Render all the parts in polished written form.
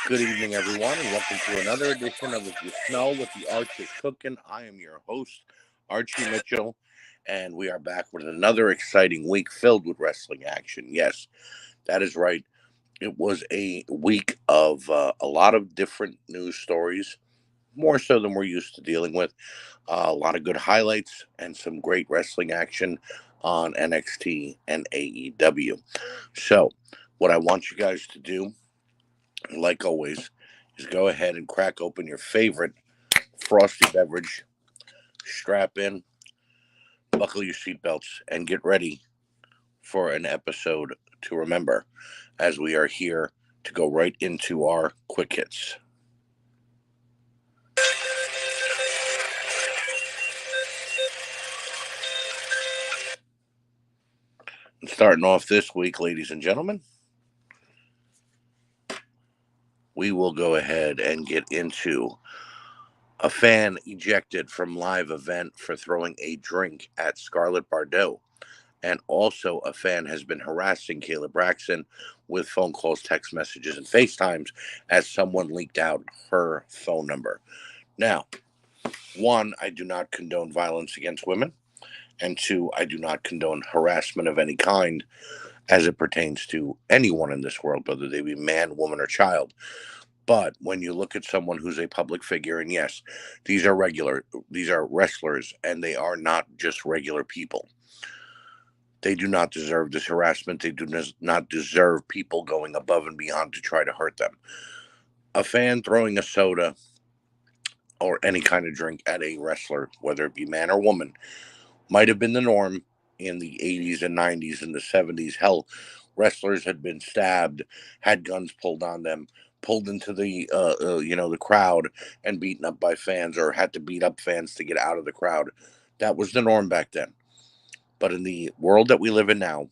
Good evening, everyone, and welcome to another edition of If You Smell What the Arch is Cooking. I am your host, Archie Mitchell, and we are back with another exciting week filled with wrestling action. Yes, that is right. It was a week of a lot of different news stories, more so than we're used to dealing with. A lot of good highlights and some great wrestling action on NXT and AEW. So, what I want you guys to do, like always, is go ahead and crack open your favorite frosty beverage, strap in, buckle your seatbelts, and get ready for an episode to remember as we are here to go right into our quick hits. And starting off this week, ladies and gentlemen, we will go ahead and get into a fan ejected from live event for throwing a drink at Scarlett Bordeaux. And also, a fan has been harassing Kayla Braxton with phone calls, text messages, and FaceTimes as someone leaked out her phone number. Now, one, I do not condone violence against women. And two, I do not condone harassment of any kind as it pertains to anyone in this world, whether they be man, woman, or child. But when you look at someone who's a public figure, and yes, these are wrestlers, and they are not just regular people. They do not deserve this harassment. They do not deserve people going above and beyond to try to hurt them. A fan throwing a soda or any kind of drink at a wrestler, whether it be man or woman, might have been the norm in the 80s and 90s and the 70s. Hell, wrestlers had been stabbed, had guns pulled on them, pulled into the crowd and beaten up by fans, or had to beat up fans to get out of the crowd. That was the norm back then. But in the world that we live in now,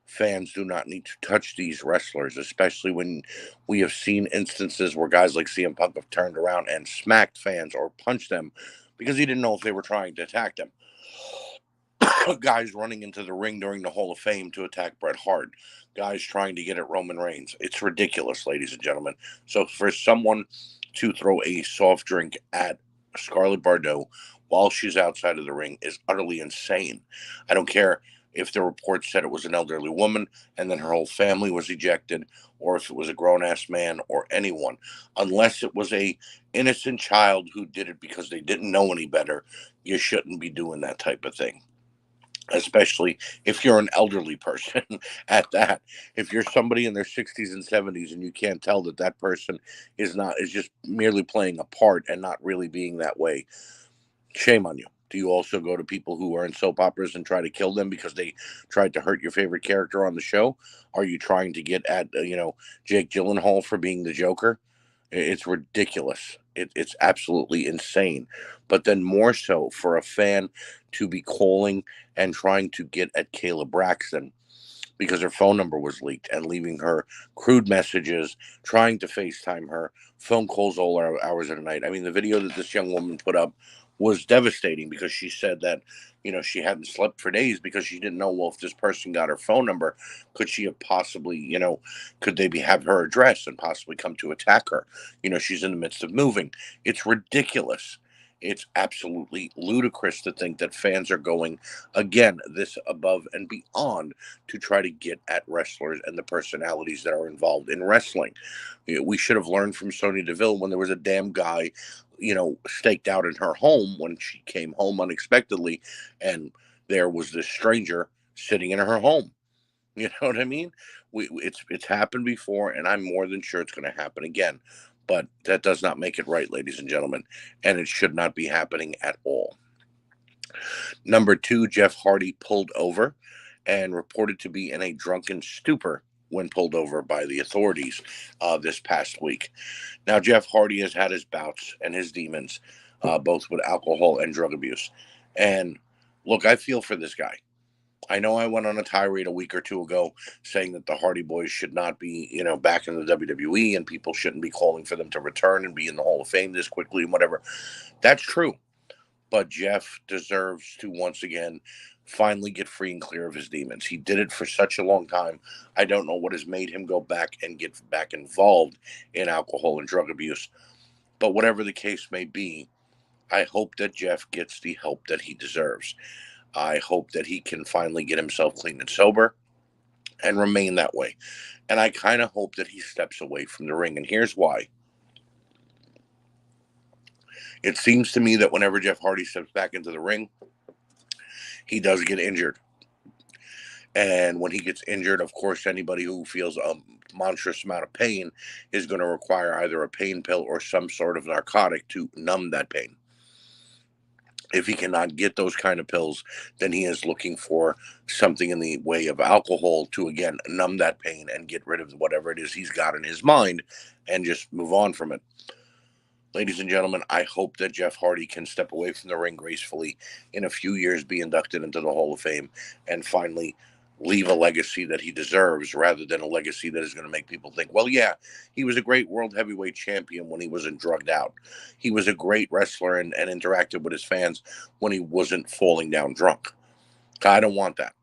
fans do not need to touch these wrestlers, especially when we have seen instances where guys like CM Punk have turned around and smacked fans or punched them because he didn't know if they were trying to attack them. Guys running into the ring during the Hall of Fame to attack Bret Hart. Guys trying to get at Roman Reigns. It's ridiculous, ladies and gentlemen. So for someone to throw a soft drink at Scarlett Bordeaux while she's outside of the ring is utterly insane. I don't care if the report said it was an elderly woman and then her whole family was ejected, or if it was a grown-ass man or anyone. Unless it was a innocent child who did it because they didn't know any better, you shouldn't be doing that type of thing, especially if you're an elderly person at that. If you're somebody in their 60s and 70s and you can't tell that that person is just merely playing a part and not really being that way, shame on you. Do you also go to people who are in soap operas and try to kill them because they tried to hurt your favorite character on the show? Are you trying to get at Jake Gyllenhaal for being the Joker? It's ridiculous. It's absolutely insane. But then more so for a fan to be calling and trying to get at Kayla Braxton because her phone number was leaked and leaving her crude messages, trying to FaceTime her, phone calls all hours of the night. I mean, the video that this young woman put up was devastating because she said that, she hadn't slept for days because she didn't know, well, if this person got her phone number, could she have possibly, could they have her address and possibly come to attack her? She's in the midst of moving. It's ridiculous. It's absolutely ludicrous to think that fans are going, again, this above and beyond to try to get at wrestlers and the personalities that are involved in wrestling. We should have learned from Sonya Deville when there was a damn guy, staked out in her home when she came home unexpectedly, and there was this stranger sitting in her home. You know what I mean? It's happened before, and I'm more than sure it's going to happen again. But that does not make it right, ladies and gentlemen, and it should not be happening at all. Number two, Jeff Hardy pulled over and reported to be in a drunken stupor when pulled over by the authorities this past week. Now, Jeff Hardy has had his bouts and his demons, both with alcohol and drug abuse. And look, I feel for this guy. I know I went on a tirade a week or two ago saying that the Hardy Boys should not be, back in the WWE and people shouldn't be calling for them to return and be in the Hall of Fame this quickly and whatever. That's true. But Jeff deserves to once again finally get free and clear of his demons. He did it for such a long time. I don't know what has made him go back and get back involved in alcohol and drug abuse. But whatever the case may be, I hope that Jeff gets the help that he deserves. I hope that he can finally get himself clean and sober and remain that way. And I kind of hope that he steps away from the ring. And here's why. It seems to me that whenever Jeff Hardy steps back into the ring, he does get injured. And when he gets injured, of course, anybody who feels a monstrous amount of pain is going to require either a pain pill or some sort of narcotic to numb that pain. If he cannot get those kind of pills, then he is looking for something in the way of alcohol to, again, numb that pain and get rid of whatever it is he's got in his mind and just move on from it. Ladies and gentlemen, I hope that Jeff Hardy can step away from the ring gracefully, in a few years be inducted into the Hall of Fame, and finally leave a legacy that he deserves, rather than a legacy that is going to make people think, well, yeah, he was a great world heavyweight champion when he wasn't drugged out. He was a great wrestler and interacted with his fans when he wasn't falling down drunk. I don't want that.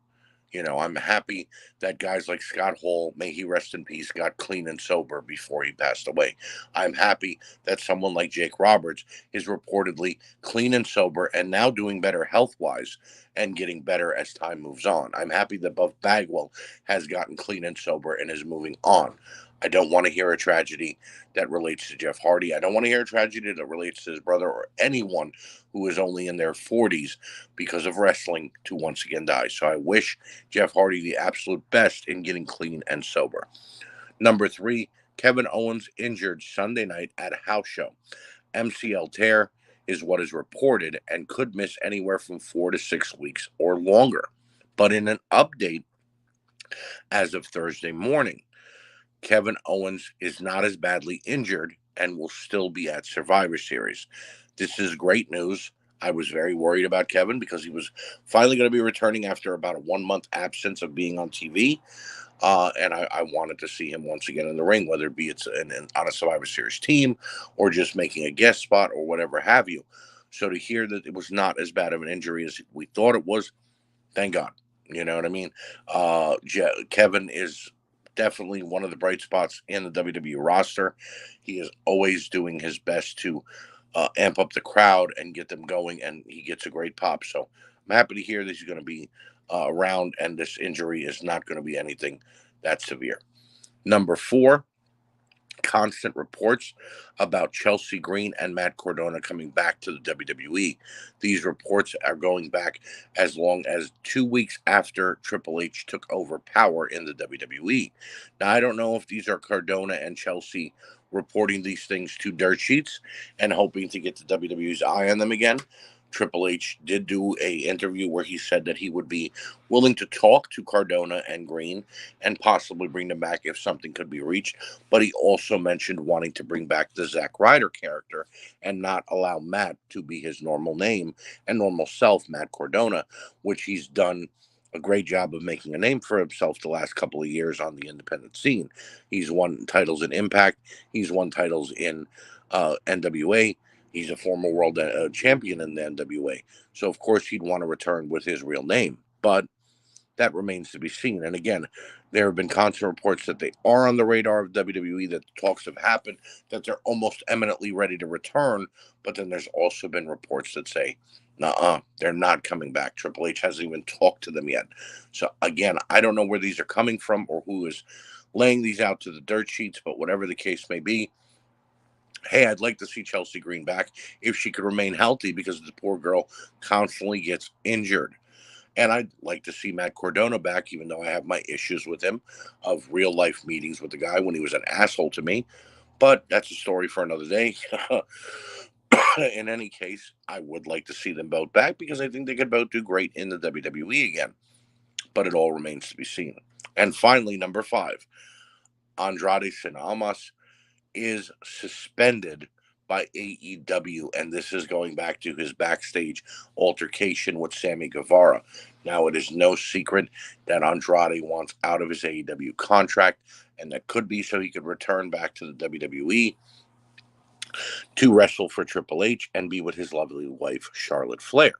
I'm happy that guys like Scott Hall, may he rest in peace, got clean and sober before he passed away. I'm happy that someone like Jake Roberts is reportedly clean and sober and now doing better health-wise and getting better as time moves on. I'm happy that Buff Bagwell has gotten clean and sober and is moving on. I don't want to hear a tragedy that relates to Jeff Hardy. I don't want to hear a tragedy that relates to his brother or anyone who is only in their 40s because of wrestling to once again die. So I wish Jeff Hardy the absolute best in getting clean and sober. Number 3, Kevin Owens injured Sunday night at a house show. MCL tear is what is reported and could miss anywhere from 4 to 6 weeks or longer. But in an update as of Thursday morning, Kevin Owens is not as badly injured and will still be at Survivor Series. This is great news. I was very worried about Kevin because he was finally going to be returning after about a 1-month absence of being on TV. And I wanted to see him once again in the ring, whether it be on a Survivor Series team or just making a guest spot or whatever have you. So to hear that it was not as bad of an injury as we thought it was, thank God. You know what I mean? Kevin is definitely one of the bright spots in the WWE roster. He is always doing his best to amp up the crowd and get them going, and he gets a great pop. So I'm happy to hear that he's going to be around, and this injury is not going to be anything that severe. Number 4, constant reports about Chelsea Green and Matt Cardona coming back to the WWE. These reports are going back as long as 2 weeks after Triple H took over power in the WWE. Now, I don't know if these are Cardona and Chelsea reporting these things to dirt sheets and hoping to get the WWE's eye on them again. Triple H did do a interview where he said that he would be willing to talk to Cardona and Green and possibly bring them back if something could be reached. But he also mentioned wanting to bring back the Zack Ryder character and not allow Matt to be his normal name and normal self, Matt Cardona, which he's done a great job of making a name for himself the last couple of years on the independent scene. He's won titles in Impact. He's won titles in NWA. He's a former world champion in the NWA. So, of course, he'd want to return with his real name. But that remains to be seen. And again, there have been constant reports that they are on the radar of WWE, that talks have happened, that they're almost eminently ready to return. But then there's also been reports that say, nuh-uh, they're not coming back. Triple H hasn't even talked to them yet. So, again, I don't know where these are coming from or who is laying these out to the dirt sheets, but whatever the case may be, hey, I'd like to see Chelsea Green back if she could remain healthy, because the poor girl constantly gets injured. And I'd like to see Matt Cardona back, even though I have my issues with him of real life meetings with the guy when he was an asshole to me. But that's a story for another day. In any case, I would like to see them both back because I think they could both do great in the WWE again. But it all remains to be seen. And finally, number 5, Andrade Cien Almas is suspended by AEW, and this is going back to his backstage altercation with Sammy Guevara. Now, it is no secret that Andrade wants out of his AEW contract, and that could be so he could return back to the WWE to wrestle for Triple H and be with his lovely wife, Charlotte Flair.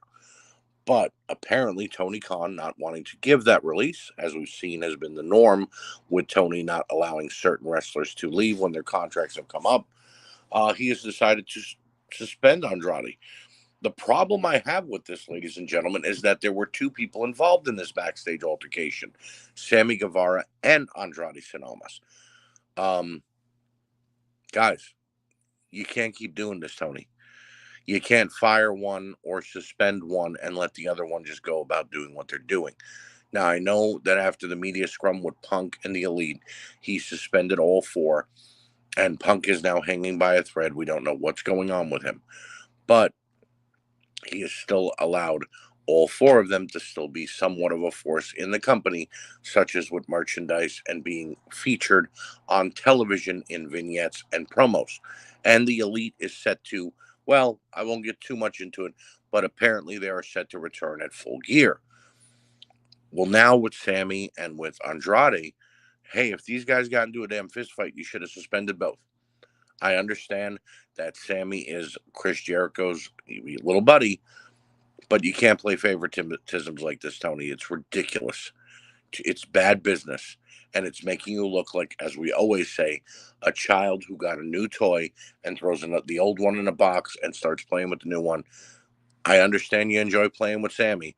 But apparently, Tony Khan not wanting to give that release, as we've seen has been the norm with Tony not allowing certain wrestlers to leave when their contracts have come up, he has decided to suspend Andrade. The problem I have with this, ladies and gentlemen, is that there were two people involved in this backstage altercation, Sammy Guevara and Andrade Cien Guys, you can't keep doing this, Tony. You can't fire one or suspend one and let the other one just go about doing what they're doing. Now, I know that after the media scrum with Punk and the Elite, he suspended all four, and Punk is now hanging by a thread. We don't know what's going on with him. But he is still allowed all four of them to still be somewhat of a force in the company, such as with merchandise and being featured on television in vignettes and promos. And the Elite is set to, well, I won't get too much into it, but apparently they are set to return at full gear. Well, now with Sammy and with Andrade, hey, if these guys got into a damn fist fight, you should have suspended both. I understand that Sammy is Chris Jericho's little buddy, but you can't play favoritisms like this, Tony. It's ridiculous. It's bad business. And it's making you look like, as we always say, a child who got a new toy and throws the old one in a box and starts playing with the new one. I understand you enjoy playing with Sammy,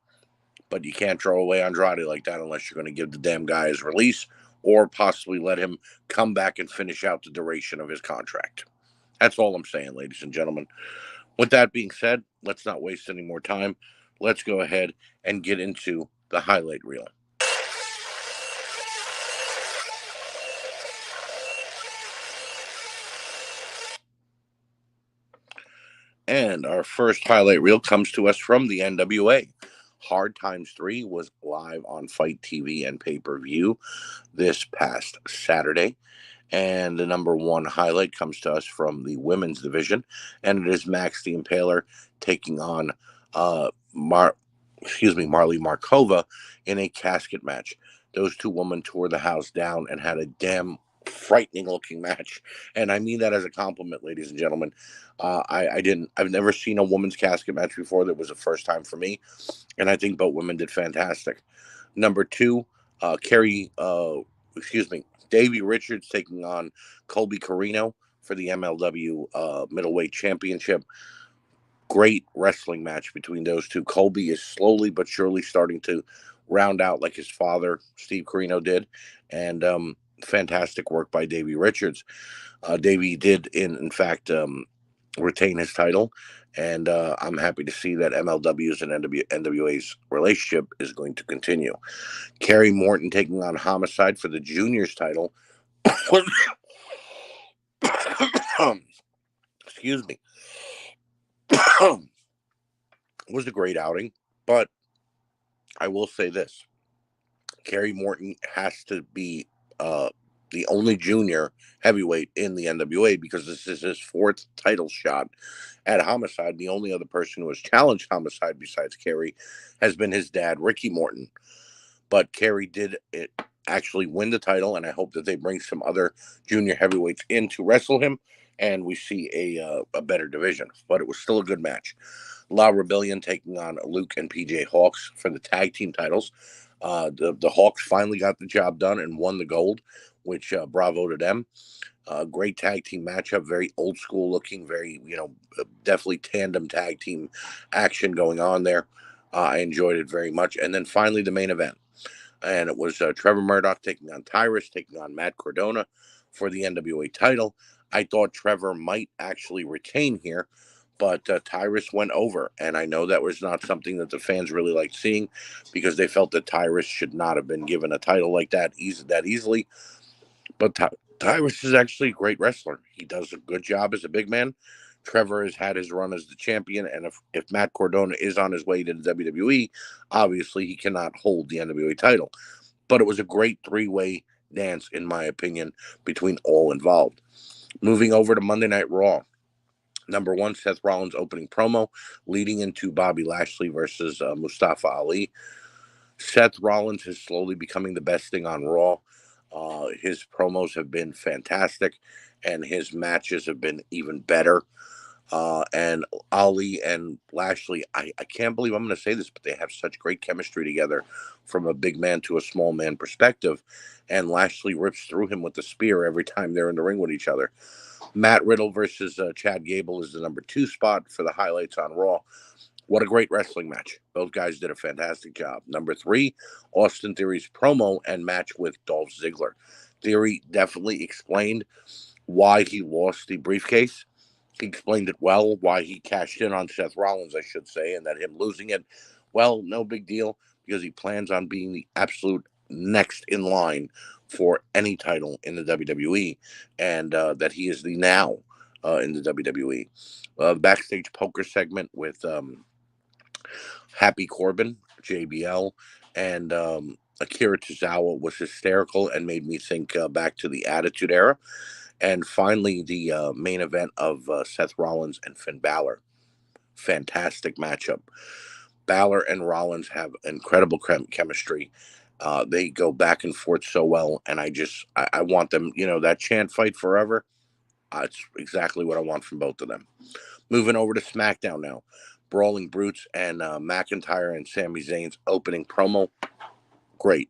but you can't throw away Andrade like that unless you're going to give the damn guy his release or possibly let him come back and finish out the duration of his contract. That's all I'm saying, ladies and gentlemen. With that being said, let's not waste any more time. Let's go ahead and get into the highlight reel. And our first highlight reel comes to us from the NWA. Hard Times 3 was live on Fight TV and pay-per-view this past Saturday. And the number one highlight comes to us from the women's division, and it is Max the Impaler taking on Marley Markova in a casket match. Those two women tore the house down and had a damn frightening looking match, and I mean that as a compliment, ladies and gentlemen. I've never seen a women's casket match before. That was the first time for me, and I think both women did fantastic. Number two, Davey Richards taking on Colby Corino for the MLW middleweight championship. Great wrestling match between those two. Colby is slowly but surely starting to round out like his father, Steve Corino, did. And fantastic work by Davey Richards. Davey did, in fact, retain his title. And I'm happy to see that MLW's and NWA's relationship is going to continue. Kerry Morton taking on Homicide for the juniors title. Excuse me. Was a great outing, but I will say this: Kerry Morton has to be the only junior heavyweight in the NWA because this is his fourth title shot at Homicide. The only other person who has challenged Homicide besides Kerry has been his dad, Ricky Morton. But Kerry did actually win the title, and I hope that they bring some other junior heavyweights in to wrestle him, and we see a better division. But it was still a good match. La Rebellion taking on Luke and PJ Hawks for the tag team titles. The Hawks finally got the job done and won the gold, which bravo to them. Great tag team matchup, very old school looking, very, definitely tandem tag team action going on there. I enjoyed it very much. And then finally the main event. And it was Trevor Murdoch taking on Tyrus, taking on Matt Cardona for the NWA title. I thought Trevor might actually retain here, but Tyrus went over. And I know that was not something that the fans really liked seeing because they felt that Tyrus should not have been given a title like that easily. But Tyrus is actually a great wrestler. He does a good job as a big man. Trevor has had his run as the champion, and if Matt Cardona is on his way to the WWE, obviously he cannot hold the NWA title. But it was a great three-way dance, in my opinion, between all involved. Moving over to Monday Night Raw. Number one, Seth Rollins opening promo, leading into Bobby Lashley versus Mustafa Ali. Seth Rollins is slowly becoming the best thing on Raw. His promos have been fantastic, and his matches have been even better. And Ali and Lashley, I can't believe I'm going to say this, but they have such great chemistry together from a big man to a small man perspective. And Lashley rips through him with the spear every time they're in the ring with each other. Matt Riddle versus Chad Gable is the number 2 spot for the highlights on Raw. What a great wrestling match. Both guys did a fantastic job. Number 3, Austin Theory's promo and match with Dolph Ziggler. Theory definitely explained why he lost the briefcase. He explained it well, why he cashed in on Seth Rollins, I should say, and that him losing it, well, no big deal, because he plans on being the absolute next in line for any title in the WWE, and that he is the now in the WWE. Backstage poker segment with Happy Corbin, JBL, and Akira Tozawa was hysterical and made me think back to the Attitude Era. And finally, the main event of Seth Rollins and Finn Balor. Fantastic matchup. Balor and Rollins have incredible chemistry. They go back and forth so well, and I want them, that chant fight forever. It's exactly what I want from both of them. Moving over to SmackDown now. Brawling Brutes and McIntyre and Sami Zayn's opening promo. Great.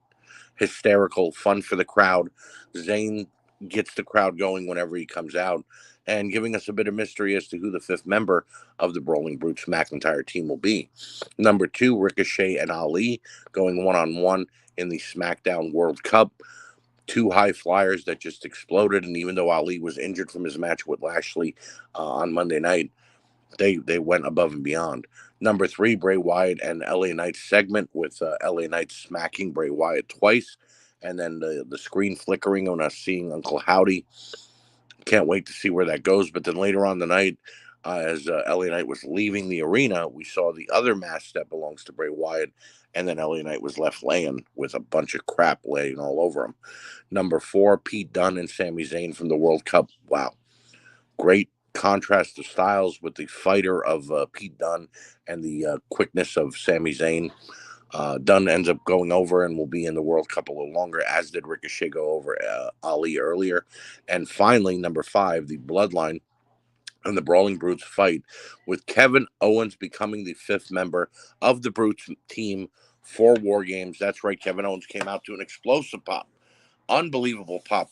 Hysterical, fun for the crowd. Zayn gets the crowd going whenever he comes out, and giving us a bit of mystery as to who the 5th member of the Brawling Brutes McIntyre team will be. Number 2, Ricochet and Ali going one-on-one in the SmackDown World Cup. 2 high flyers that just exploded, and even though Ali was injured from his match with Lashley on Monday night, they went above and beyond. Number 3, Bray Wyatt and LA Knight segment with LA Knight smacking Bray Wyatt twice, and then the screen flickering on us seeing Uncle Howdy. Can't wait to see where that goes. But then later on the night, as LA Knight was leaving the arena, we saw the other mask that belongs to Bray Wyatt, and then LA Knight was left laying with a bunch of crap laying all over him. Number 4, Pete Dunne and Sami Zayn from the World Cup. Wow. Great contrast of styles with the fighter of Pete Dunne and the quickness of Sami Zayn. Dunne ends up going over and will be in the World Cup a little longer, as did Ricochet go over Ali earlier. And finally, number 5, the Bloodline and the Brawling Brutes fight, with Kevin Owens becoming the 5th member of the Brutes team for War Games. That's right, Kevin Owens came out to an explosive pop. Unbelievable pop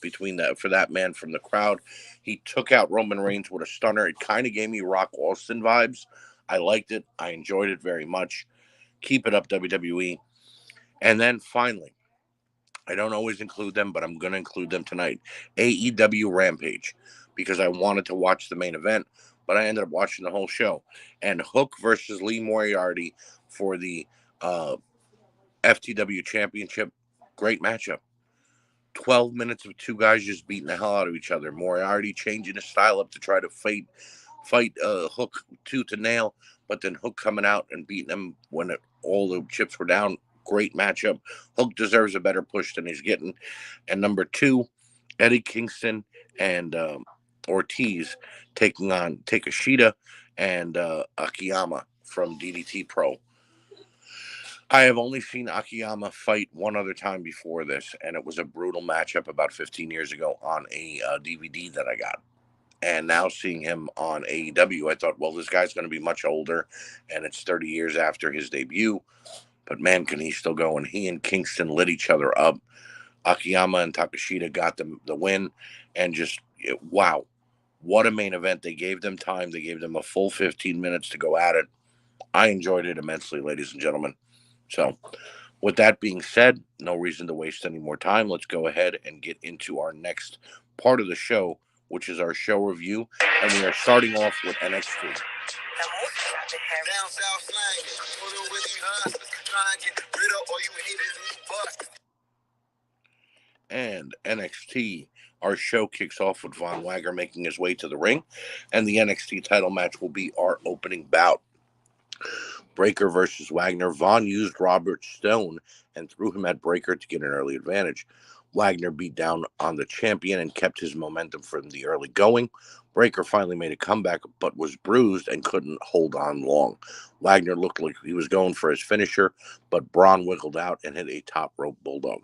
for that man from the crowd. He took out Roman Reigns with a stunner. It kind of gave me Rock Austin vibes. I liked it. I enjoyed it very much. Keep it up, WWE. And then finally, I don't always include them, but I'm going to include them tonight. AEW Rampage, because I wanted to watch the main event, but I ended up watching the whole show. And Hook versus Lee Moriarty for the FTW Championship. Great matchup. 12 minutes of 2 guys just beating the hell out of each other. Moriarty changing his style up to try to fight Hook tooth and nail, but then Hook coming out and beating him when all the chips were down. Great matchup. Hook deserves a better push than he's getting. And number 2, Eddie Kingston and Ortiz taking on Takeshita and Akiyama from DDT Pro. I have only seen Akiyama fight one other time before this, and it was a brutal matchup about 15 years ago on a DVD that I got. And now seeing him on AEW, I thought, well, this guy's going to be much older, and it's 30 years after his debut. But man, can he still go? And he and Kingston lit each other up. Akiyama and Takeshita got the win, and wow, what a main event. They gave them time. They gave them a full 15 minutes to go at it. I enjoyed it immensely, ladies and gentlemen. So, with that being said, no reason to waste any more time. Let's go ahead and get into our next part of the show, which is our show review. And we are starting off with NXT. And NXT, our show kicks off with Von Wagner making his way to the ring. And the NXT title match will be our opening bout. Breakker versus Wagner. Von used Robert Stone and threw him at Breakker to get an early advantage. Wagner beat down on the champion and kept his momentum from the early going. Breakker finally made a comeback, but was bruised and couldn't hold on long. Wagner looked like he was going for his finisher, but Braun wiggled out and hit a top rope bulldog.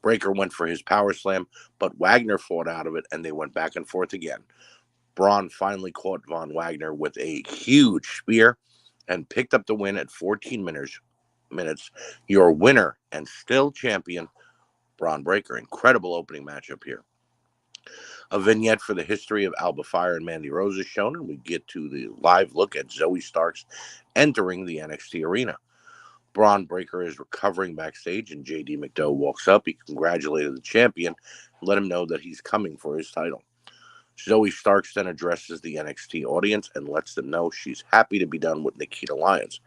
Breakker went for his power slam, but Wagner fought out of it, and they went back and forth again. Braun finally caught Von Wagner with a huge spear and picked up the win at 14 minutes. Your winner and still champion, Braun Breaker. Incredible opening matchup here. A vignette for the history of Alba Fire and Mandy Rose is shown, and we get to the live look at Zoe Starks entering the NXT arena. Braun Breaker is recovering backstage, and JD McDowell walks up. He congratulated the champion and let him know that he's coming for his title. Zoe Starks then addresses the NXT audience and lets them know she's happy to be done with Nikita Lyons.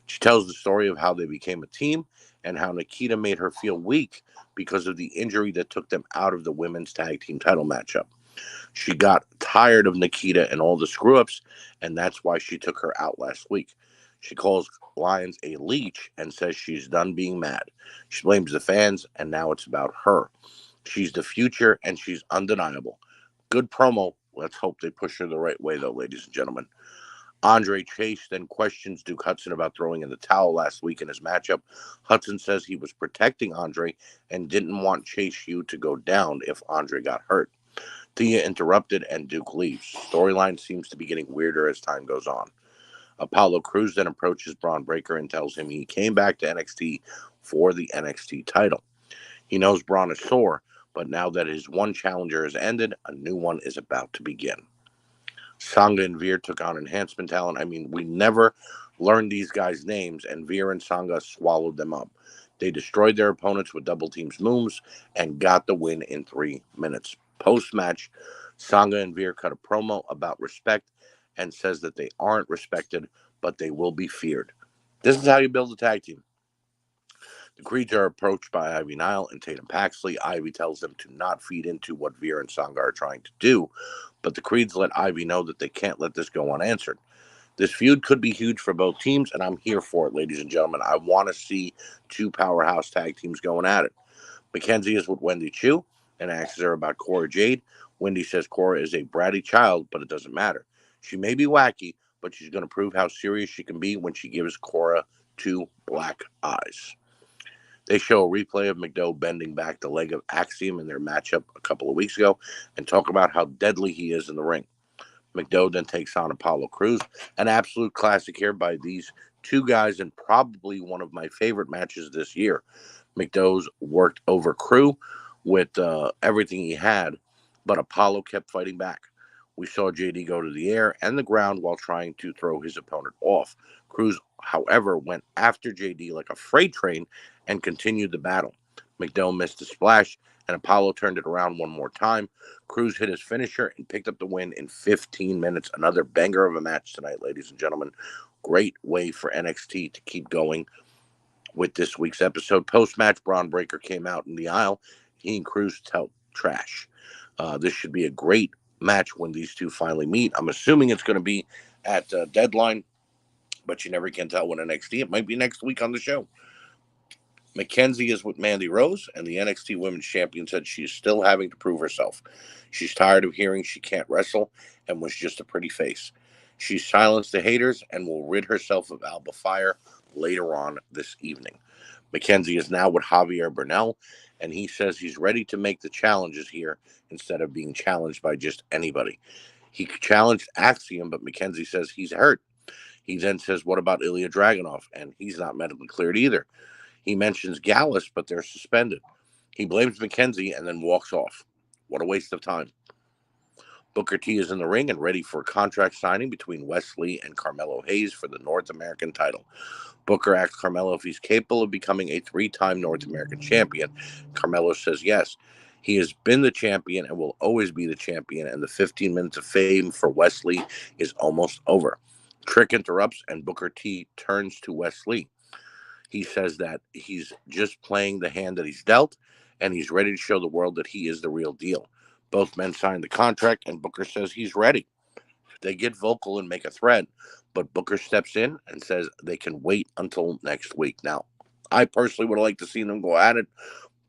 She tells the story of how they became a team and how Nikita made her feel weak because of the injury that took them out of the women's tag team title matchup. She got tired of Nikita and all the screw-ups, and that's why she took her out last week. She calls Lyons a leech and says she's done being mad. She blames the fans, and now it's about her. She's the future, and she's undeniable. Good promo. Let's hope they push her the right way, though, ladies and gentlemen. Andre Chase then questions Duke Hudson about throwing in the towel last week in his matchup. Hudson says he was protecting Andre and didn't want Chase U to go down if Andre got hurt. Thea interrupted and Duke leaves. Storyline seems to be getting weirder as time goes on. Apollo Crews then approaches Braun Breaker and tells him he came back to NXT for the NXT title. He knows Braun is sore, but now that his one challenger has ended, a new one is about to begin. Sangha and Veer took on enhancement talent. I mean, we never learned these guys' names, and Veer and Sangha swallowed them up. They destroyed their opponents with double teams moves and got the win in 3 minutes. Post-match, Sangha and Veer cut a promo about respect and says that they aren't respected, but they will be feared. This is how you build a tag team. The Creeds are approached by Ivy Nile and Tatum Paxley. Ivy tells them to not feed into what Veer and Sangha are trying to do, but the Creeds let Ivy know that they can't let this go unanswered. This feud could be huge for both teams, and I'm here for it, ladies and gentlemen. I want to see two powerhouse tag teams going at it. Mackenzie is with Wendy Chu and asks her about Cora Jade. Wendy says Cora is a bratty child, but it doesn't matter. She may be wacky, but she's going to prove how serious she can be when she gives Cora 2 black eyes. They show a replay of McDowell bending back the leg of Axiom in their matchup a couple of weeks ago and talk about how deadly he is in the ring. McDowell then takes on Apollo Crews, an absolute classic here by these two guys and probably one of my favorite matches this year. McDowell's worked over Crew with everything he had, but Apollo kept fighting back. We saw JD go to the air and the ground while trying to throw his opponent off. Crews, however, went after JD like a freight train and continued the battle. McDowell missed a splash, and Apollo turned it around one more time. Crews hit his finisher and picked up the win in 15 minutes. Another banger of a match tonight, ladies and gentlemen. Great way for NXT to keep going with this week's episode. Post-match, Braun Breaker came out in the aisle. He and Crews talked trash. This should be a great match when these two finally meet. I'm assuming it's going to be at Deadline, but you never can tell when NXT. It might be next week on the show. Mackenzie is with Mandy Rose, and the NXT Women's Champion said she is still having to prove herself. She's tired of hearing she can't wrestle and was just a pretty face. She's silenced the haters and will rid herself of Alba Fire later on this evening. Mackenzie is now with Javier Bernal, and he says he's ready to make the challenges here instead of being challenged by just anybody. He challenged Axiom, but Mackenzie says he's hurt. He then says, what about Ilya Dragunov? And he's not medically cleared either. He mentions Gallus, but they're suspended. He blames Mackenzie and then walks off. What a waste of time. Booker T is in the ring and ready for a contract signing between Wesley and Carmelo Hayes for the North American title. Booker asks Carmelo if he's capable of becoming a 3-time North American champion. Carmelo says yes. He has been the champion and will always be the champion, and the 15 minutes of fame for Wesley is almost over. Trick interrupts, and Booker T turns to Wesley. He says that he's just playing the hand that he's dealt, and he's ready to show the world that he is the real deal. Both men signed the contract, and Booker says he's ready. They get vocal and make a threat, but Booker steps in and says they can wait until next week. Now, I personally would like to see them go at it,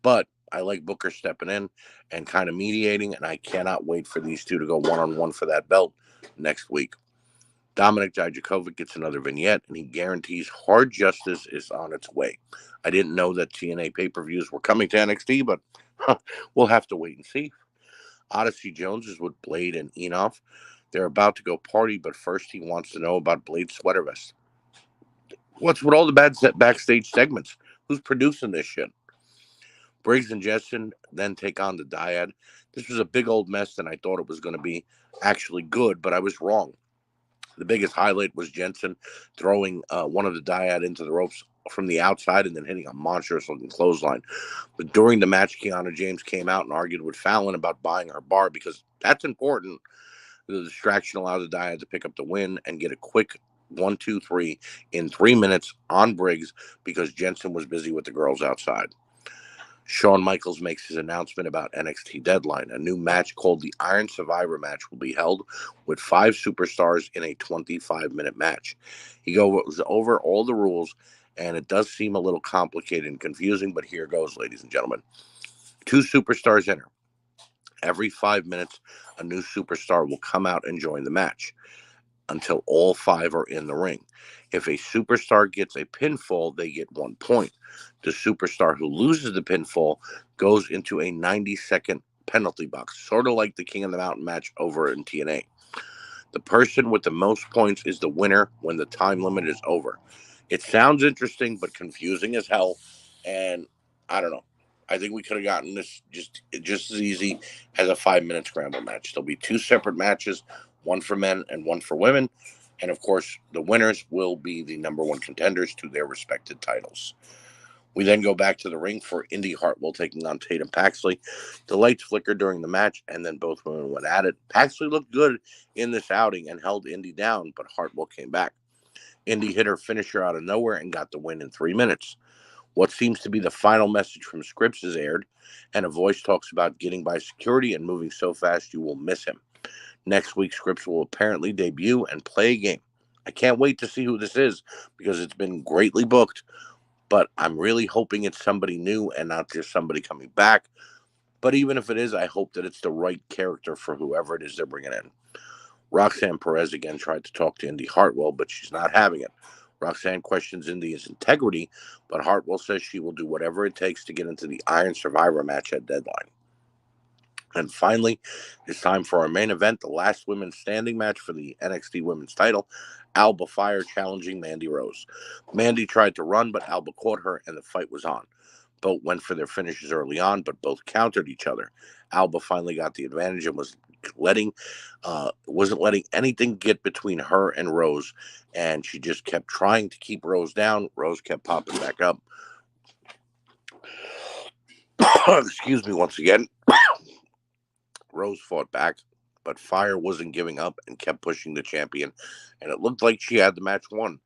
but I like Booker stepping in and kind of mediating, and I cannot wait for these two to go one-on-one for that belt next week. Dominic Dijakovic gets another vignette, and he guarantees hard justice is on its way. I didn't know that TNA pay-per-views were coming to NXT, but we'll have to wait and see. Odyssey Jones is with Blade and Enoff. They're about to go party, but first he wants to know about Blade's sweater vest. What's with all the bad backstage segments? Who's producing this shit? Briggs and Jensen then take on the dyad. This was a big old mess than I thought it was going to be. Actually good, but I was wrong. The biggest highlight was Jensen throwing one of the dyad into the ropes from the outside and then hitting a monstrous looking clothesline. But during the match, Kiana James came out and argued with Fallon about buying her bar because that's important. The distraction allowed the dyad to pick up the win and get a quick 1-2-3 in 3 minutes on Briggs because Jensen was busy with the girls outside. Shawn Michaels makes his announcement about NXT Deadline. A new match called the Iron Survivor match will be held with 5 superstars in a 25-minute match. He goes over all the rules, and it does seem a little complicated and confusing, but here goes, ladies and gentlemen. 2 superstars enter. Every 5 minutes, a new superstar will come out and join the match until all 5 are in the ring. If a superstar gets a pinfall, they get 1 point. The superstar who loses the pinfall goes into a 90-second penalty box, sort of like the King of the Mountain match over in TNA. The person with the most points is the winner when the time limit is over. It sounds interesting, but confusing as hell, and I don't know. I think we could have gotten this just as easy as a 5-minute scramble match. There'll be 2 separate matches, one for men and one for women. And of course, the winners will be the number 1 contenders to their respected titles. We then go back to the ring for Indy Hartwell taking on Tatum Paxley. The lights flickered during the match, and then both women went at it. Paxley looked good in this outing and held Indy down, but Hartwell came back. Indy hit her finisher out of nowhere and got the win in 3 minutes. What seems to be the final message from Scripps is aired, and a voice talks about getting by security and moving so fast you will miss him. Next week, Scripps will apparently debut and play a game. I can't wait to see who this is because it's been greatly booked, but I'm really hoping it's somebody new and not just somebody coming back. But even if it is, I hope that it's the right character for whoever it is they're bringing in. Roxanne Perez again tried to talk to Indy Hartwell, but she's not having it. Roxanne questions Indy's integrity, but Hartwell says she will do whatever it takes to get into the Iron Survivor match at Deadline. And finally, it's time for our main event, the last women's standing match for the NXT Women's title. Alba Fire challenging Mandy Rose. Mandy tried to run, but Alba caught her, and the fight was on. Both went for their finishes early on, but both countered each other. Alba finally got the advantage and wasn't letting anything get between her and Rose, and she just kept trying to keep Rose down. Rose kept popping back up. Excuse me once again. Rose fought back, but Fire wasn't giving up and kept pushing the champion, and it looked like she had the match won.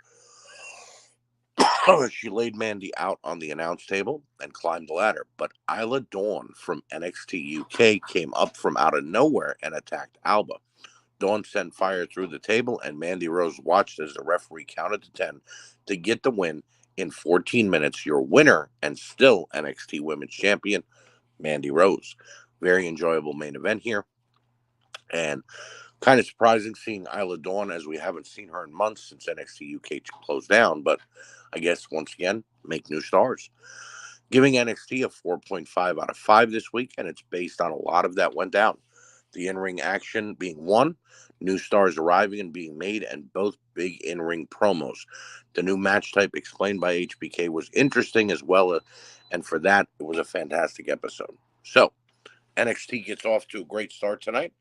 She laid Mandy out on the announce table and climbed the ladder, but Isla Dawn from NXT UK came up from out of nowhere and attacked Alba. Dawn sent Fire through the table, and Mandy Rose watched as the referee counted to 10 to get the win in 14 minutes. Your winner and still NXT Women's Champion, Mandy Rose. Very enjoyable main event here, and kind of surprising seeing Isla Dawn, as we haven't seen her in months since NXT UK closed down, but I guess once again, make new stars. Giving NXT a 4.5 out of 5 this week, and it's based on a lot of that went down. The in-ring action being 1, new stars arriving and being made, and both big in-ring promos. The new match type explained by HBK was interesting as well, and for that, it was a fantastic episode. So, NXT gets off to a great start tonight.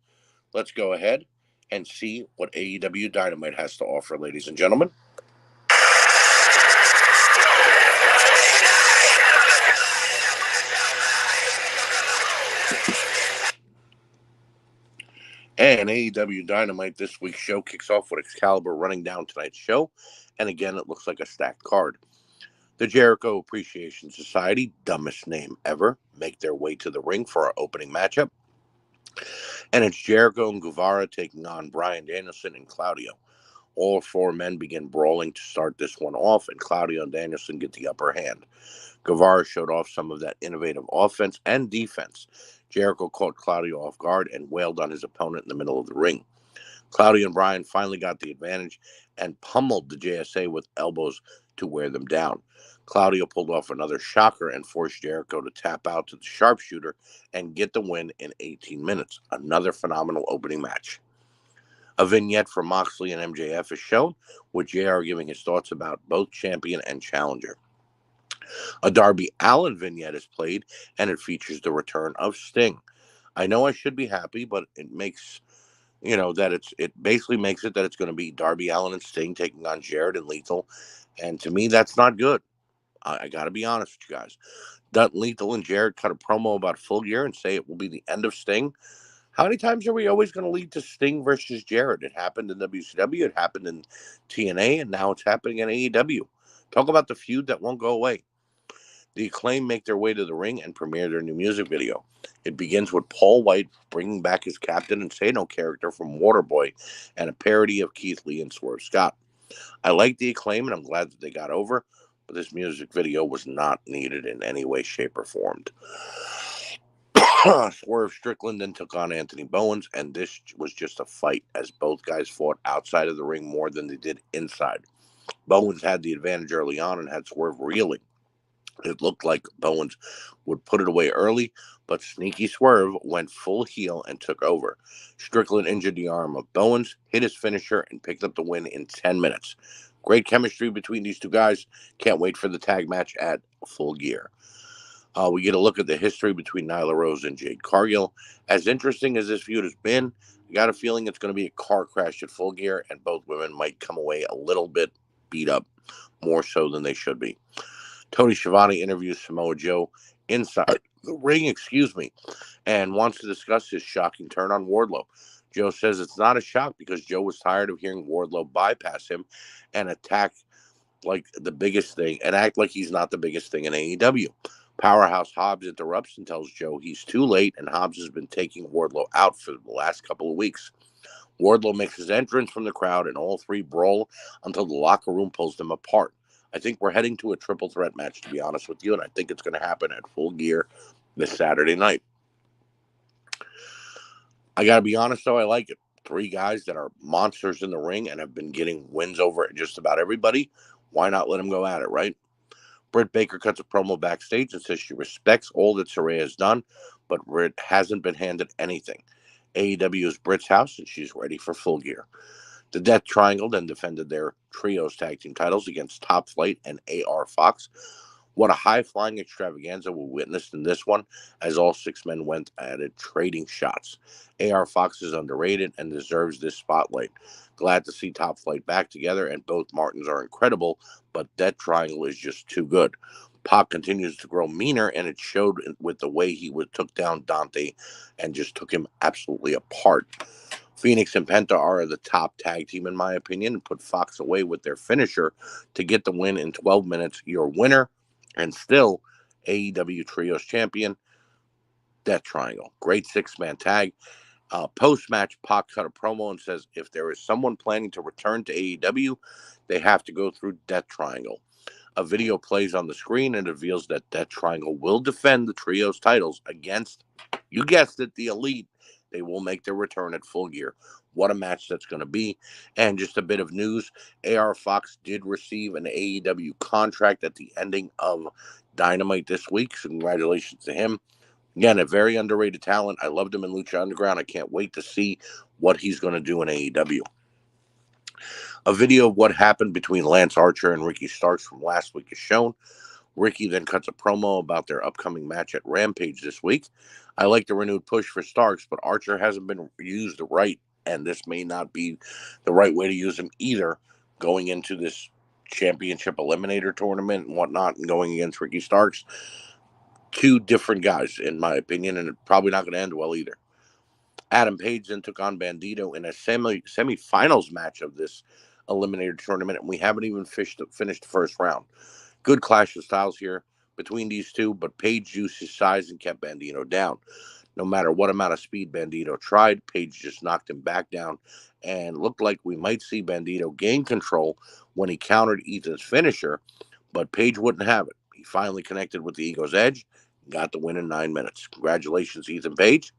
Let's go ahead and see what AEW Dynamite has to offer, ladies and gentlemen. And AEW Dynamite this week's show kicks off with Excalibur running down tonight's show. And again, it looks like a stacked card. The Jericho Appreciation Society, dumbest name ever, make their way to the ring for our opening matchup. And it's Jericho and Guevara taking on Bryan Danielson and Claudio. All 4 men begin brawling to start this one off, and Claudio and Danielson get the upper hand. Guevara showed off some of that innovative offense and defense. Jericho caught Claudio off guard and wailed on his opponent in the middle of the ring. Claudio and Bryan finally got the advantage and pummeled the JSA with elbows to wear them down. Claudio pulled off another shocker and forced Jericho to tap out to the sharpshooter and get the win in 18 minutes. Another phenomenal opening match. A vignette from Moxley and MJF is shown, with JR giving his thoughts about both champion and challenger. A Darby Allin vignette is played, and it features the return of Sting. I know I should be happy, but it makes that it basically makes it that it's going to be Darby Allin and Sting taking on Jarrett and Lethal, and to me that's not good. I got to be honest with you guys. Doesn't Lethal and Jarrett cut a promo about Full Gear and say it will be the end of Sting? How many times are we always going to lead to Sting versus Jarrett? It happened in WCW, it happened in TNA, and now it's happening in AEW. Talk about the feud that won't go away. The Acclaim make their way to the ring and premiere their new music video. It begins with Paul White bringing back his Captain Insano character from Waterboy and a parody of Keith Lee and Swerve Scott. I like the Acclaim and I'm glad that they got over, but this music video was not needed in any way, shape, or form. Swerve Strickland then took on Anthony Bowens, and this was just a fight as both guys fought outside of the ring more than they did inside. Bowens had the advantage early on and had Swerve reeling. It looked like Bowens would put it away early, but Sneaky Swerve went full heel and took over. Strickland injured the arm of Bowens, hit his finisher, and picked up the win in 10 minutes. Great chemistry between these two guys. Can't wait for the tag match at Full Gear. We get a look at the history between Nyla Rose and Jade Cargill. As interesting as this feud has been, I got a feeling it's going to be a car crash at Full Gear, and both women might come away a little bit beat up, more so than they should be. Tony Schiavone interviews Samoa Joe inside the ring, and wants to discuss his shocking turn on Wardlow. Joe says it's not a shock because Joe was tired of hearing Wardlow bypass him and attack like the biggest thing and act like he's not the biggest thing in AEW. Powerhouse Hobbs interrupts and tells Joe he's too late, and Hobbs has been taking Wardlow out for the last couple of weeks. Wardlow makes his entrance from the crowd, and all three brawl until the locker room pulls them apart. I think we're heading to a triple threat match, to be honest with you, and I think it's going to happen at Full Gear this Saturday night. I got to be honest, though, I like it. Three guys that are monsters in the ring and have been getting wins over just about everybody. Why not let them go at it, right? Britt Baker cuts a promo backstage and says she respects all that Saraya has done, but Britt hasn't been handed anything. AEW is Britt's house, and she's ready for Full Gear. The Death Triangle then defended their trios tag team titles against Top Flight and AR Fox. What a high-flying extravaganza we witnessed in this one, as all six men went at it trading shots. AR Fox is underrated and deserves this spotlight. Glad to see Top Flight back together, and both Martins are incredible, but Death Triangle is just too good. Pac continues to grow meaner, and it showed with the way he took down Dante and just took him absolutely apart. Phoenix and Penta are the top tag team, in my opinion, and put Fox away with their finisher to get the win in 12 minutes. Your winner, and still AEW Trios champion, Death Triangle. Great six-man tag. Post-match, Pac cut a promo and says if there is someone planning to return to AEW, they have to go through Death Triangle. A video plays on the screen and reveals that Death Triangle will defend the Trios titles against, you guessed it, the Elite. They will make their return at Full Gear. What a match that's going to be. And just a bit of news, AR Fox did receive an AEW contract at the ending of Dynamite this week. So congratulations to him. Again, a very underrated talent. I loved him in Lucha Underground. I can't wait to see what he's going to do in AEW. A video of what happened between Lance Archer and Ricky Starks from last week is shown. Ricky then cuts a promo about their upcoming match at Rampage this week. I like the renewed push for Starks, but Archer hasn't been used right, and this may not be the right way to use him either, going into this championship eliminator tournament and whatnot and going against Ricky Starks. Two different guys, in my opinion, and it's probably not going to end well either. Adam Page then took on Bandito in a semi-finals match of this eliminator tournament, and we haven't even finished the first round. Good clash of styles here between these two, but Page used his size and kept Bandito down. No matter what amount of speed Bandito tried, Page just knocked him back down, and looked like we might see Bandito gain control when he countered Ethan's finisher, but Page wouldn't have it. He finally connected with the Ego's Edge and got the win in 9 minutes. Congratulations, Ethan Page.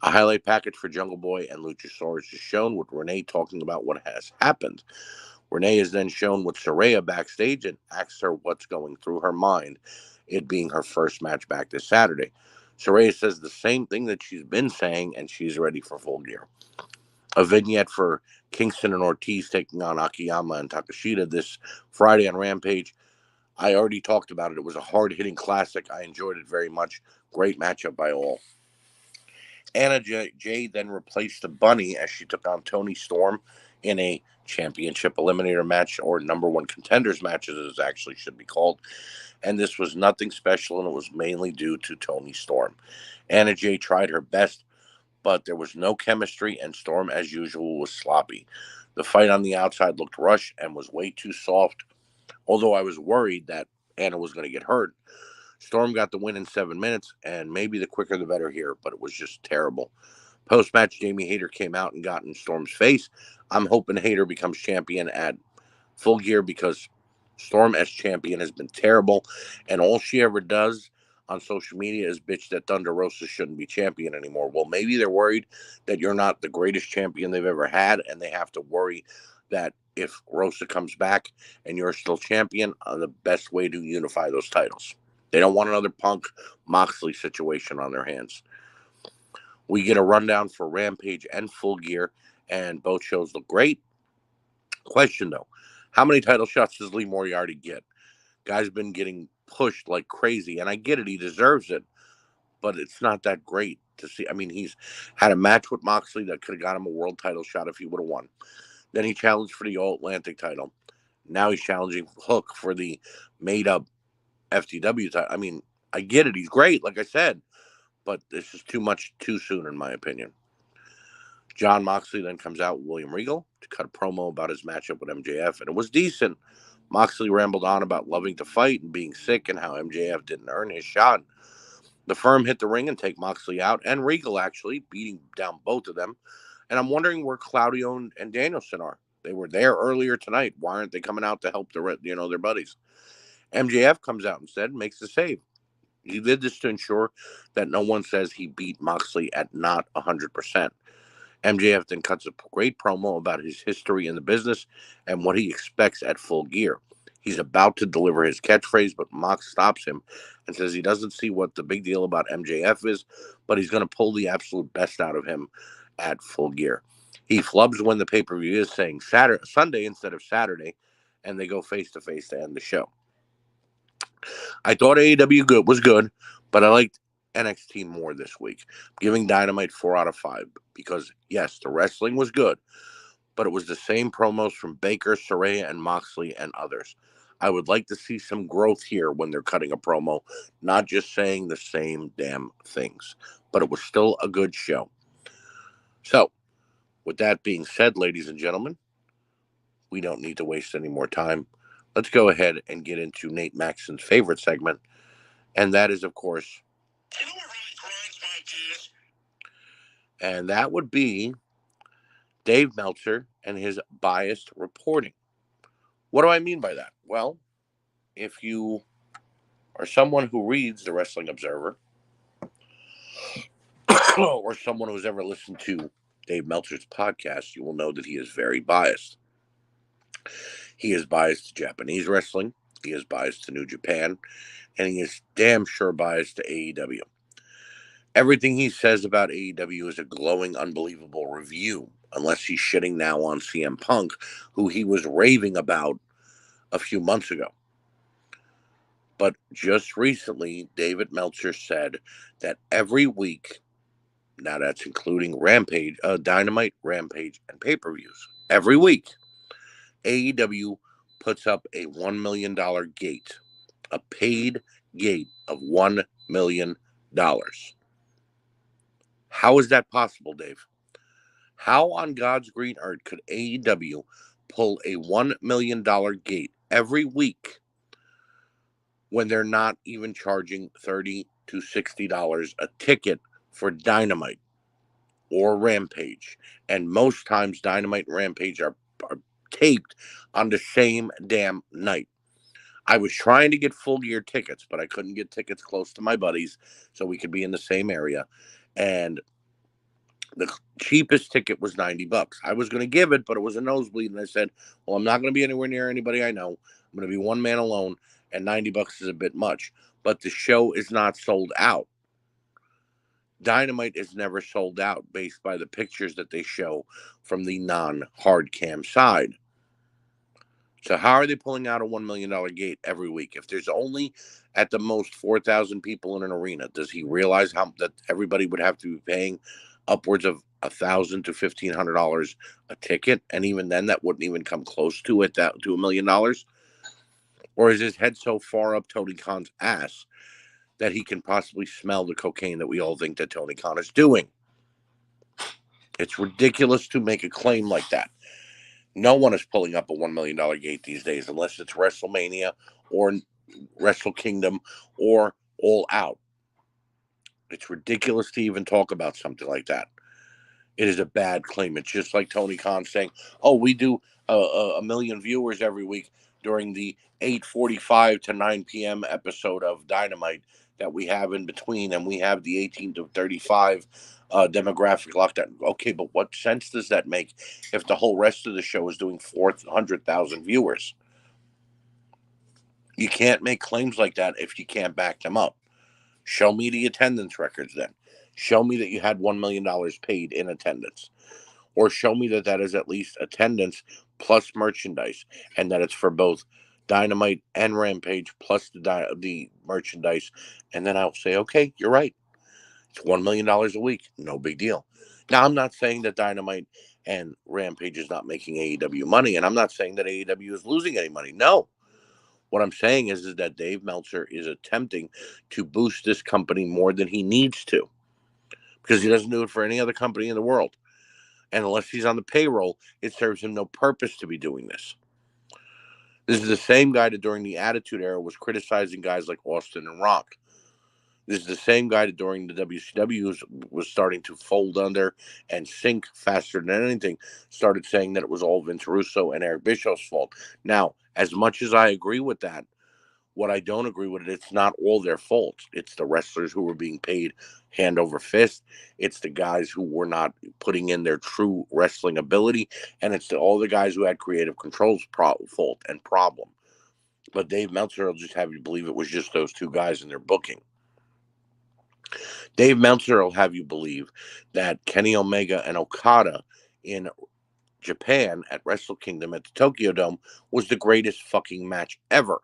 A highlight package for Jungle Boy and Luchasaurus is shown, with Renee talking about what has happened. Renee is then shown with Saraya backstage and asks her what's going through her mind, it being her first match back this Saturday. Saraya says the same thing that she's been saying, and she's ready for Full Gear. A vignette for Kingston and Ortiz taking on Akiyama and Takashita this Friday on Rampage. I already talked about it. It was a hard-hitting classic. I enjoyed it very much. Great matchup by all. Anna Jay then replaced the Bunny as she took on Toni Storm in a championship eliminator match, or number one contenders match as it actually should be called. And this was nothing special, and it was mainly due to Toni Storm. Anna Jay tried her best, but there was no chemistry, and Storm, as usual, was sloppy. The fight on the outside looked rushed and was way too soft, although I was worried that Anna was going to get hurt. Storm got the win in 7 minutes, and maybe the quicker the better here, but it was just terrible. Post-match, Jamie Hayter came out and got in Storm's face. I'm hoping Hayter becomes champion at Full Gear because Storm as champion has been terrible, and all she ever does on social media is bitch that Thunder Rosa shouldn't be champion anymore. Well, maybe they're worried that you're not the greatest champion they've ever had, and they have to worry that if Rosa comes back and you're still champion, the best way to unify those titles. They don't want another Punk Moxley situation on their hands. We get a rundown for Rampage and Full Gear, and both shows look great. Question though, how many title shots does Lee Moriarty get? Guy's been getting pushed like crazy, and I get it, he deserves it, but it's not that great to see. I mean, he's had a match with Moxley that could have got him a world title shot if he would have won. Then he challenged for the All-Atlantic title. Now he's challenging Hook for the made-up FTW title. I mean, I get it, he's great, like I said, but this is too much too soon, in my opinion. John Moxley then comes out with William Regal to cut a promo about his matchup with MJF, and it was decent. Moxley rambled on about loving to fight and being sick and how MJF didn't earn his shot. The Firm hit the ring and take Moxley out, and Regal actually, beating down both of them. And I'm wondering where Claudio and Danielson are. They were there earlier tonight. Why aren't they coming out to help their buddies? MJF comes out instead and makes the save. He did this to ensure that no one says he beat Moxley at not 100%. MJF then cuts a great promo about his history in the business and what he expects at Full Gear. He's about to deliver his catchphrase, but Mox stops him and says he doesn't see what the big deal about MJF is, but he's going to pull the absolute best out of him at Full Gear. He flubs when the pay-per-view is, saying Sunday instead of Saturday, and they go face-to-face to end the show. I thought AEW was good, but I liked NXT more this week, giving Dynamite 4 out of 5 because, yes, the wrestling was good, but it was the same promos from Baker, Saraya, and Moxley and others. I would like to see some growth here when they're cutting a promo, not just saying the same damn things, but it was still a good show. So, with that being said, ladies and gentlemen, we don't need to waste any more time. Let's go ahead and get into Nate Maxon's favorite segment, and that is, of course, you know what really grinds my gears? And that would be Dave Meltzer and his biased reporting. What do I mean by that? Well, if you are someone who reads the Wrestling Observer or someone who's ever listened to Dave Meltzer's podcast, you will know that he is very biased. He is biased to Japanese wrestling, he is biased to New Japan, and he is damn sure biased to AEW. Everything he says about AEW is a glowing, unbelievable review, unless he's shitting now on CM Punk, who he was raving about a few months ago. But just recently, David Meltzer said that every week, now that's including Rampage, Dynamite, Rampage, and pay-per-views, every week, AEW puts up a $1 million gate, a paid gate of $1 million. How is that possible, Dave? How on God's green earth could AEW pull a $1 million gate every week when they're not even charging $30 to $60 a ticket for Dynamite or Rampage? And most times Dynamite and Rampage are taped on the same damn night. I was trying to get Full Gear tickets, but I couldn't get tickets close to my buddies so we could be in the same area. And The cheapest ticket was $90. I was going to give it, but it was a nosebleed, and I said, "Well, I'm not going to be anywhere near anybody I know. I'm going to be one man alone, and $90 is a bit much." But the show is not sold out. Dynamite is never sold out based by the pictures that they show from the non-hard cam side. So how are they pulling out a $1 million gate every week? If there's only at the most 4,000 people in an arena, does he realize how that everybody would have to be paying upwards of $1,000 to $1,500 a ticket? And even then, that wouldn't even come close to it, that to $1 million. Or is his head so far up Tony Khan's ass that he can possibly smell the cocaine that we all think that Tony Khan is doing? It's ridiculous to make a claim like that. No one is pulling up a $1 million gate these days unless it's WrestleMania or Wrestle Kingdom or All Out. It's ridiculous to even talk about something like that. It is a bad claim. It's just like Tony Khan saying, "Oh, we do a million viewers every week during the 8:45 to 9 p.m. episode of Dynamite that we have in between, and we have the 18 to 35 demographic lockdown." Okay, but what sense does that make if the whole rest of the show is doing 400,000 viewers? You can't make claims like that if you can't back them up. Show me the attendance records then. Show me that you had $1 million paid in attendance. Or show me that that is at least attendance plus merchandise, and that it's for both Dynamite and Rampage plus the merchandise. And then I'll say, okay, you're right. It's $1 million a week. No big deal. Now, I'm not saying that Dynamite and Rampage is not making AEW money, and I'm not saying that AEW is losing any money. No. What I'm saying is that Dave Meltzer is attempting to boost this company more than he needs to, because he doesn't do it for any other company in the world. And unless he's on the payroll, it serves him no purpose to be doing this. This is the same guy that during the Attitude Era was criticizing guys like Austin and Rock. This is the same guy that during the WCW was starting to fold under and sink faster than anything, started saying that it was all Vince Russo and Eric Bischoff's fault. Now, as much as I agree with that, what I don't agree with it's not all their fault. It's the wrestlers who were being paid hand over fist. It's the guys who were not putting in their true wrestling ability. And it's all the guys who had creative control's fault and problem. But Dave Meltzer will just have you believe it was just those two guys in their booking. Dave Meltzer will have you believe that Kenny Omega and Okada in Japan at Wrestle Kingdom at the Tokyo Dome was the greatest fucking match ever.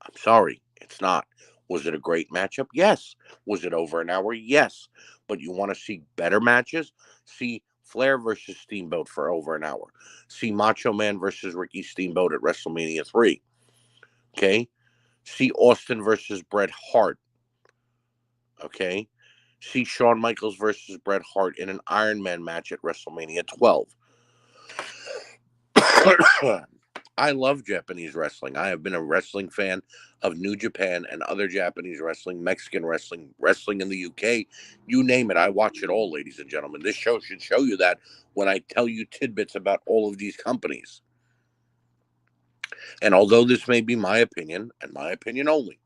I'm sorry, it's not. Was it a great matchup? Yes. Was it over an hour? Yes. But you want to see better matches? See Flair versus Steamboat for over an hour. See Macho Man versus Ricky Steamboat at WrestleMania 3. Okay? See Austin versus Bret Hart. Okay? See Shawn Michaels versus Bret Hart in an Iron Man match at WrestleMania 12. I love Japanese wrestling. I have been a wrestling fan of New Japan and other Japanese wrestling, Mexican wrestling, wrestling in the UK. You name it. I watch it all, ladies and gentlemen. This show should show you that when I tell you tidbits about all of these companies. And although this may be my opinion, and my opinion only,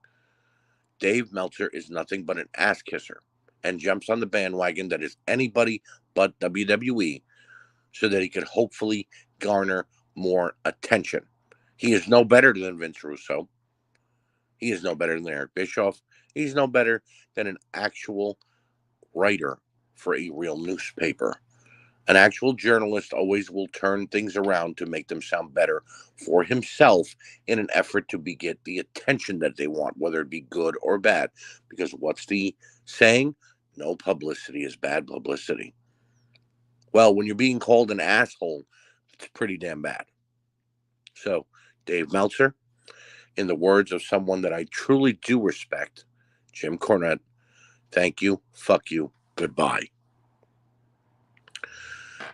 Dave Meltzer is nothing but an ass kisser and jumps on the bandwagon that is anybody but WWE so that he could hopefully garner more attention. He is no better than Vince Russo. He is no better than Eric Bischoff. He's no better than an actual writer for a real newspaper. An actual journalist always will turn things around to make them sound better for himself in an effort to get the attention that they want, whether it be good or bad. Because what's the saying? No publicity is bad publicity. Well, when you're being called an asshole, it's pretty damn bad. So, Dave Meltzer, in the words of someone that I truly do respect, Jim Cornette, thank you, fuck you, goodbye.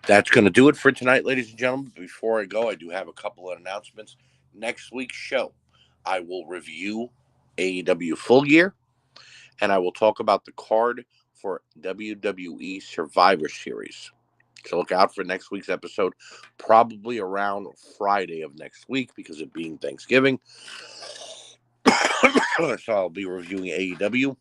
That's going to do it for tonight, ladies and gentlemen. Before I go, I do have a couple of announcements. Next week's show, I will review AEW Full Gear, and I will talk about the card for WWE Survivor Series. So look out for next week's episode, probably around Friday of next week because it being Thanksgiving. So I'll be reviewing AEW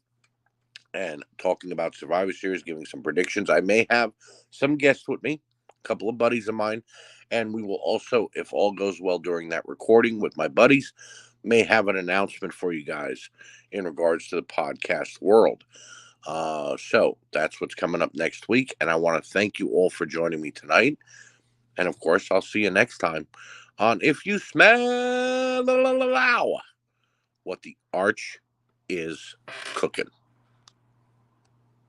and talking about Survivor Series, giving some predictions. I may have some guests with me, a couple of buddies of mine, and we will also, if all goes well during that recording with my buddies, may have an announcement for you guys in regards to the podcast world. So that's what's coming up next week, and I want to thank you all for joining me tonight. And of course, I'll see you next time on If You Smell what the Arch is Cooking.